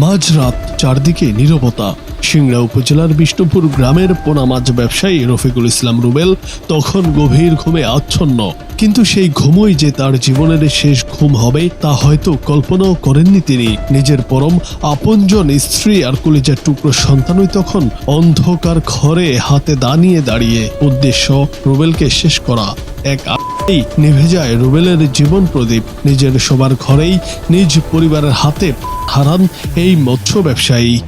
মাঝরাত, চারদিকে নীরবতা। সিংড়া উপজেলার বিষ্ণুপুর গ্রামের পোনা মাছ ব্যবসায়ী রফিকুল ইসলাম রুবেল তখন গভীর ঘুমে আচ্ছন্ন। কিন্তু সেই ঘুমই যে তার জীবনের শেষ ঘুম হবে তা হয়তো কল্পনাও করেননি তিনি। নিজের পরম আপনজন স্ত্রী আর কলিজার টুকরো সন্তানই তখন অন্ধকার ঘরে হাতে দাঁড়িয়ে। উদ্দেশ্য রুবেলকে শেষ করা। এক এই নিভে যায় রুবেলের জীবন প্রদীপ। নিজের সবার ঘরেই নিজ পরিবারের হাতে হারান এই মৎস্য ব্যবসায়ী।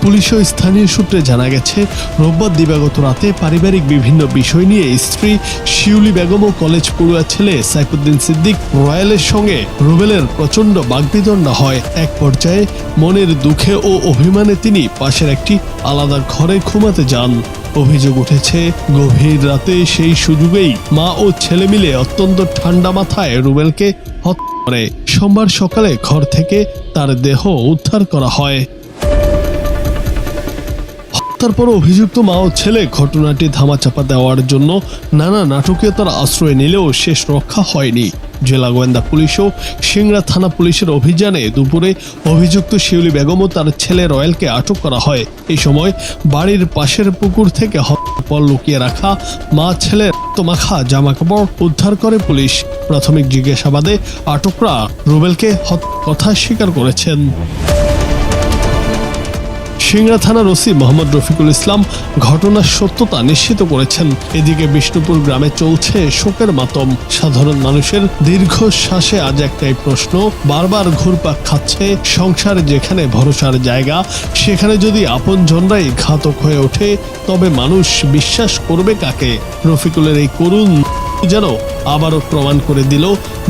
পুলিশ ও স্থানীয় সূত্রে জানা গেছে, রোববার দিবাগত রাতে পারিবারিক বিভিন্ন বিষয় নিয়ে স্ত্রী শিউলি বেগম ও কলেজ পড়ুয়া ছেলে সাইফুদ্দিন সিদ্দিক রয়েলের সঙ্গে রুবেলের প্রচণ্ড বাগবিতণ্ডা হয়। এক পর্যায়ে মনের দুঃখে ও অভিমানে তিনি পাশের একটি আলাদা ঘরে ঘুমাতে যান। অভিযোগ উঠেছে, গভীর রাতে সেই সুযোগেই মা ও ছেলে মিলে অত্যন্ত ঠান্ডা মাথায় রুবেলকে হত্যা করে। সোমবার সকালে ঘর থেকে তার দেহ উদ্ধার করা হয়। তারপর অভিযুক্ত মা ও ছেলে ঘটনাটি ধামাচাপা দেওয়ার জন্য নানা নাটকীয়তার আশ্রয় নিলেও শেষ রক্ষা হয়নি। জেলা গোয়েন্দা পুলিশ ও সিংড়া থানা পুলিশের অভিযানে দুপুরে অভিযুক্ত শিউলি বেগম ও তার ছেলে রয়েলকে আটক করা হয়। এই সময় বাড়ির পাশের পুকুর থেকে পর লুকিয়ে রাখা মা ছেলের রক্তমাখা জামাকাপড় উদ্ধার করে পুলিশ। প্রাথমিক জিজ্ঞাসাবাদে আটকরা রুবেলকে হত্যার কথা স্বীকার করেছেন। সিংড়া থানার ওসি মোহাম্মদ রফিকুল ইসলাম ঘটনার সত্যতা নিশ্চিত করেছেন। এদিকে বিষ্ণুপুর গ্রামে চলছে শোকের মাতম। সাধারণ মানুষের দীর্ঘশ্বাসে আজ একটাই প্রশ্ন বারবার ঘুরপাক খাচ্ছে, সংসার যেখানে ভরসার জায়গা সেখানে যদি আপনজনরাই ঘাতক হয়ে ওঠে তবে মানুষ বিশ্বাস করবে কাকে? রফিকুলের এই করুণ যেন আবারও প্রমাণ করে দিল,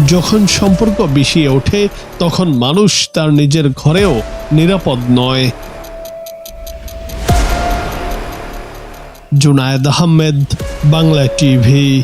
যখন সম্পর্ক বিষিয়ে ওঠে তখন মানুষ তার নিজের ঘরেও নিরাপদ নয়। জুনায়েদ আহমেদ, বাংলা টিভি।